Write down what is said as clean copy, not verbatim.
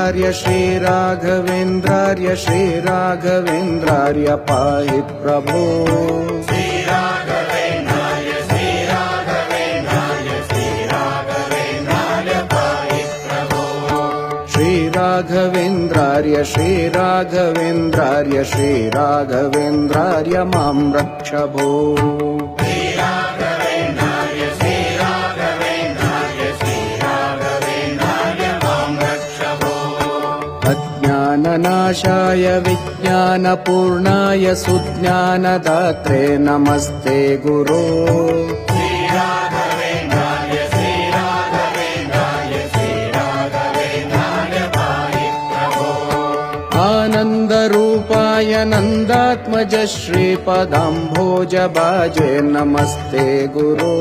श्रीराघवेन्द्रार्य श्रीराघवेन्द्रार्य पाहि प्रभो श्रीराघवेन्द्रार्य श्रीराघवेन्द्रार्य श्रीराघवेन्द्रार्य मां रक्ष भो अज्ञाननाशाय विज्ञानपूर्णाय सुज्ञानदात्रे नमस्ते गुरो आनन्दरूपाय नन्दात्मज श्रीपदाम्भोजभाजे नमस्ते गुरो